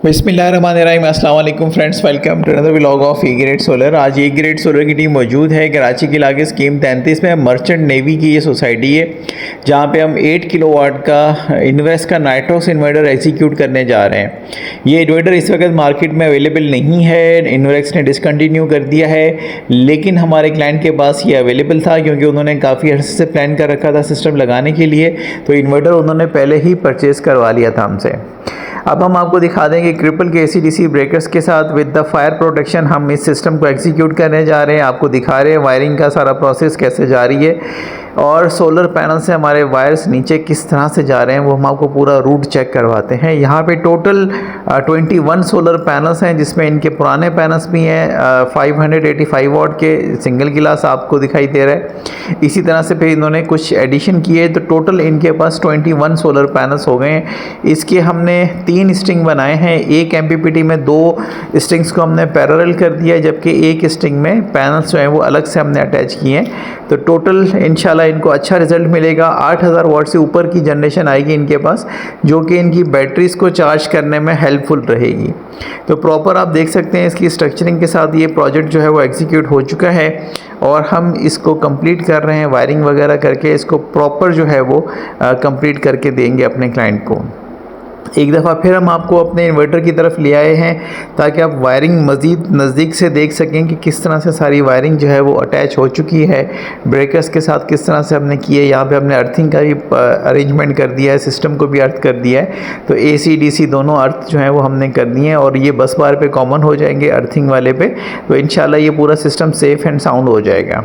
बिस्मिल्लाहिर्रहमानिर्रहीम, अस्सलाम वालेकुम friends, welcome to another vlog of E grade solar. आज ई ग्रेड सोलर की टीम मौजूद है कराची के इलाके स्कीम 33 में। मर्चेंट नेवी की ये सोसाइटी है जहाँ पे हम 8 किलोवाट का इन्वेस्ट का नाइट्रोक्स इन्वर्टर एग्जीक्यूट करने जा रहे हैं। ये इन्वर्टर इस वक्त मार्केट में अवेलेबल नहीं है, इन्वेस्ट ने डिसकंटिन्यू कर दिया है, लेकिन हमारे क्लाइंट के पास ये अवेलेबल था क्योंकि उन्होंने काफ़ी अर्से से प्लान कर रखा था सिस्टम लगाने के लिए, तो इन्वर्टर उन्होंने पहले ही परचेज़ करवा लिया था हमसे। अब हम आपको दिखा देंगे ट्रिपल के AC/DC ब्रेकर्स के साथ विद द फायर प्रोटेक्शन हम इस सिस्टम को एग्जीक्यूट करने जा रहे हैं। आपको दिखा रहे हैं वायरिंग का सारा प्रोसेस कैसे जारी है और सोलर पैनल से हमारे वायर्स नीचे किस तरह से जा रहे हैं वो हम आपको पूरा रूट चेक करवाते हैं। यहाँ पे टोटल 21 सोलर पैनल्स हैं, जिसमें इनके पुराने पैनल्स भी हैं 585 वाट के सिंगल गिलास आपको दिखाई दे रहा है। इसी तरह से फिर इन्होंने कुछ एडिशन किए तो टोटल इनके पास 21 सोलर पैनल्स हो गए हैं। इसके हमने 3 स्ट्रिंग बनाए हैं। एक MPPT में 2 स्ट्रिंग्स को हमने पैरेलल कर दिया है, जबकि एक स्ट्रिंग में पैनल्स जो हैं वो अलग से हमने अटैच किए हैं। तो टोटल इंशाल्लाह इनको अच्छा रिजल्ट मिलेगा। 8000 वाट से ऊपर की जनरेशन आएगी इनके पास, जो कि इनकी बैटरीज़ को चार्ज करने में हेल्पफुल रहेगी। तो प्रॉपर आप देख सकते हैं इसकी स्ट्रक्चरिंग के साथ ये प्रोजेक्ट जो है वो एग्जीक्यूट हो चुका है और हम इसको कंप्लीट कर रहे हैं। वायरिंग वगैरह करके इसको प्रॉपर जो है वो कंप्लीट करके देंगे अपने क्लाइंट को। एक दफ़ा फिर हम आपको अपने इन्वर्टर की तरफ ले आए हैं ताकि आप वायरिंग मज़ीद नज़दीक से देख सकें कि किस तरह से सारी वायरिंग जो है वो अटैच हो चुकी है ब्रेकर्स के साथ, किस तरह से हमने की है। यहाँ पे हमने अर्थिंग का भी अरेंजमेंट कर दिया है, सिस्टम को भी अर्थ कर दिया है। तो AC/DC दोनों अर्थ जो है वो हमने कर दिए हैं और ये बस बार पे कॉमन हो जाएंगे अर्थिंग वाले पे। तो इंशाल्लाह ये पूरा सिस्टम सेफ़ एंड साउंड हो जाएगा।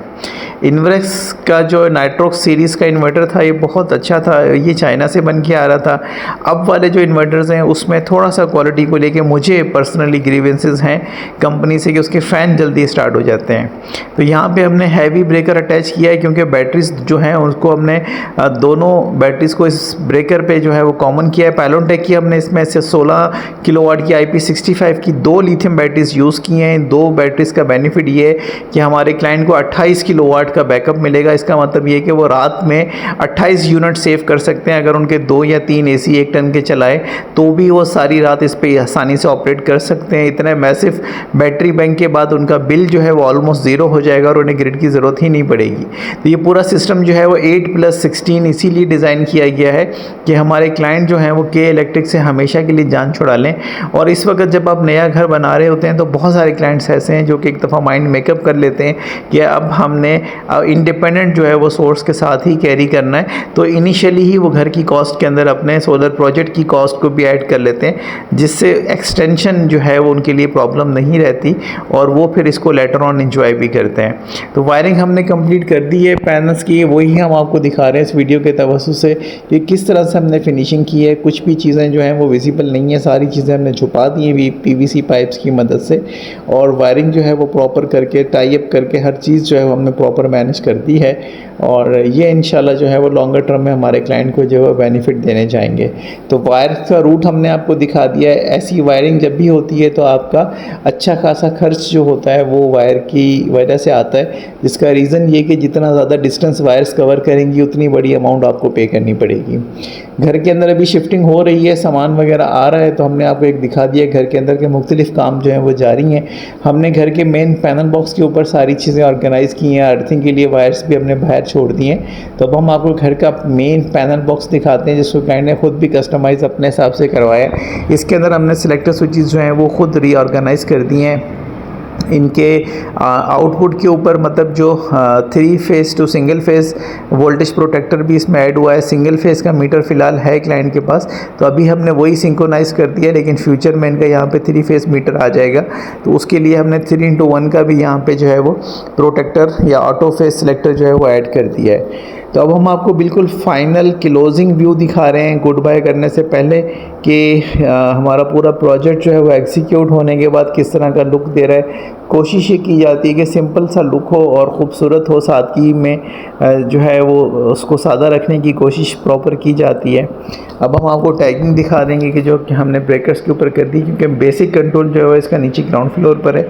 इन्वर्क्स का जो नाइट्रोक्स सीरीज़ का इन्वर्टर था ये बहुत अच्छा था, ये चाइना से बन के आ रहा था। अब वाले जो इन्वर्टर्स हैं उसमें थोड़ा सा क्वालिटी को लेके मुझे पर्सनली ग्रीवेंसेस हैं कंपनी से कि उसके फ़ैन जल्दी स्टार्ट हो जाते हैं। तो यहाँ पे हमने हैवी ब्रेकर अटैच किया है क्योंकि बैटरीज जो हैं उसको हमने दोनों बैटरीज़ को इस ब्रेकर पे जो है वो कॉमन किया है। पैलोनटेक की हमने इसमें से 16 किलोवाट की IP65 की 2 लिथियम बैटरीज यूज़ की हैं। 2 बैटरीज़ का बेनिफिट ये है कि हमारे क्लाइंट को 28 किलोवाट का बैकअप मिलेगा। इसका मतलब ये है कि वो रात में 28 यूनिट सेव कर सकते हैं। अगर उनके 2 या 3 AC 1 टन के चलाए तो भी वो सारी रात इस पे आसानी से ऑपरेट कर सकते हैं। इतने मैसिव बैटरी बैंक के बाद उनका बिल जो है वो ऑलमोस्ट ज़ीरो हो जाएगा और उन्हें ग्रिड की ज़रूरत ही नहीं पड़ेगी। तो ये पूरा सिस्टम जो है वो 8+16 इसीलिए डिज़ाइन किया गया है कि हमारे क्लाइंट जो हैं वो के इलेक्ट्रिक से हमेशा के लिए जान छुड़ा लें। और इस वक्त जब आप नया घर बना रहे होते हैं तो बहुत सारे क्लाइंट्स ऐसे हैं जो कि एक दफ़ा माइंड मेकअप कर लेते हैं कि अब हमने इंडिपेंडेंट जो है वो सोर्स के साथ ही कैरी करना है। तो इनिशियली ही वो घर की कॉस्ट के अंदर अपने सोलर प्रोजेक्ट की कॉस्ट को भी ऐड कर लेते हैं, जिससे एक्सटेंशन जो है वो उनके लिए प्रॉब्लम नहीं रहती और वो फिर इसको लेटर ऑन एंजॉय भी करते हैं। तो वायरिंग हमने कंप्लीट कर दी है पैनल्स की, वही हम आपको दिखा रहे हैं इस वीडियो के तवज्जुह से कि किस तरह से हमने फिनिशिंग की है। कुछ भी चीज़ें जो हैं वो विजिबल नहीं है, सारी चीज़ें हमने छुपा दी हैं PVC पाइप्स की मदद से और वायरिंग जो है वो प्रॉपर करके टाई अप करके हर चीज़ जो है वो हमने प्रॉपर मैनेज कर दी है और ये इंशाल्लाह जो है वो लॉन्गर टर्म में हमारे क्लाइंट को जो है बेनिफिट देने जाएंगे। तो वायर का रूट हमने आपको दिखा दिया है। ऐसी वायरिंग जब भी होती है तो आपका अच्छा खासा खर्च जो होता है वो वायर की वजह से आता है, जिसका रीज़न ये कि जितना ज़्यादा डिस्टेंस वायर्स कवर करेंगी उतनी बड़ी अमाउंट आपको पे करनी पड़ेगी। घर के अंदर अभी शिफ्टिंग हो रही है, सामान वगैरह आ रहा है, तो हमने आपको एक दिखा दिया घर के अंदर के मुख्तलिफ काम जो हैं वो जारी हैं। हमने घर के मेन पैनल बॉक्स के ऊपर सारी चीज़ें ऑर्गेनाइज़ की हैं। अर्थिंग के लिए वायर्स भी हमने बाहर छोड़ दिए हैं। तो अब हम आपको घर का मेन पैनल बॉक्स दिखाते हैं जिसको क्लाइंट ने खुद भी कस्टमाइज़ अपने हिसाब से करवाया। इसके अंदर हमने सिलेक्टर स्विचेस जो हैं वो खुद रीऑर्गेनाइज़ कर दिए हैं। इनके आउटपुट के ऊपर मतलब जो 3 phase to single phase voltage protector भी इसमें ऐड हुआ है। सिंगल फेज़ का मीटर फ़िलहाल है क्लाइंट के पास, तो अभी हमने वही सिंक्रोनाइज़ कर दिया, लेकिन फ्यूचर में इनका यहाँ पे 3 फेज़ मीटर आ जाएगा। तो उसके लिए हमने 3x1 का भी यहाँ पे जो है वो प्रोटेक्टर या ऑटो फेज़ सिलेक्टर जो है वो ऐड कर दिया है। तो अब हम आपको बिल्कुल फाइनल क्लोजिंग व्यू दिखा रहे हैं गुड बाय करने से पहले कि हमारा पूरा प्रोजेक्ट जो है वो एग्जीक्यूट होने के बाद किस तरह का लुक दे रहा है। कोशिश ये की जाती है कि सिंपल सा लुक हो और ख़ूबसूरत हो, सादगी में जो है वो उसको सादा रखने की कोशिश प्रॉपर की जाती है। अब हम आपको टैगिंग दिखा देंगे कि जो कि हमने ब्रेकर्स के ऊपर कर दी, क्योंकि बेसिक कंट्रोल जो है इसका नीचे ग्राउंड फ्लोर पर है,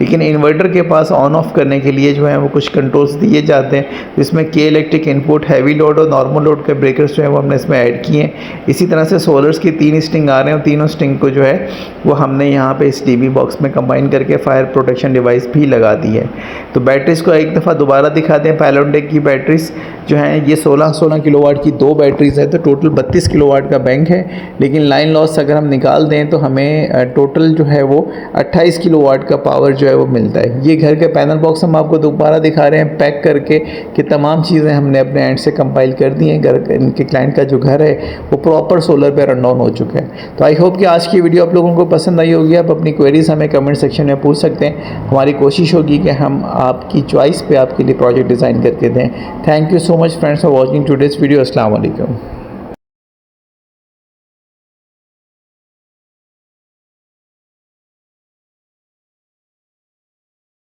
लेकिन इन्वर्टर के पास ऑन ऑफ करने के लिए जो है वो कुछ कंट्रोल्स दिए जाते हैं, जिसमें के इलेक्ट्रिक इनपुट, हैवी लोड और नॉर्मल लोड के ब्रेकर्स जो है वो हमने इसमें ऐड किए हैं। इसी तरह से सोलर्स की 3 स्ट्रिंग आ रहे हैं और तीनों स्ट्रिंग को जो है वो हमने यहाँ पे इस डीबी बॉक्स में कंबाइन करके फायर प्रोटेक्शन डिवाइस भी लगा दी है। तो बैटरीज को एक दफ़ा दोबारा दिखाते हैं। पैलोटेक की बैटरीज जो हैं ये 16 किलोवाट की 2 बैटरीज है, तो टोटल 32 किलोवाट का बैंक है, लेकिन लाइन लॉस अगर हम निकाल दें तो हमें टोटल जो है वो 28 किलोवाट का पावर जो है वो मिलता है। ये घर के पैनल बॉक्स हम आपको दोबारा दिखा रहे हैं पैक करके कि तमाम चीज़ें हमने अपने एंड से कंपाइल कर दी हैं। घर इनके क्लाइंट का जो घर है वो प्रॉपर सोलर पे रन डाउन हो चुका है। तो आई होप कि आज की वीडियो आप लोगों को पसंद आई होगी। आप अपनी क्वेरीज हमें कमेंट सेक्शन में पूछ सकते हैं। हमारी कोशिश होगी कि हम आपकी चॉइस पे आपके लिए प्रोजेक्ट डिज़ाइन करके दें। Thank you so much friends for watching today's video. अस्सलाम वालेकुम।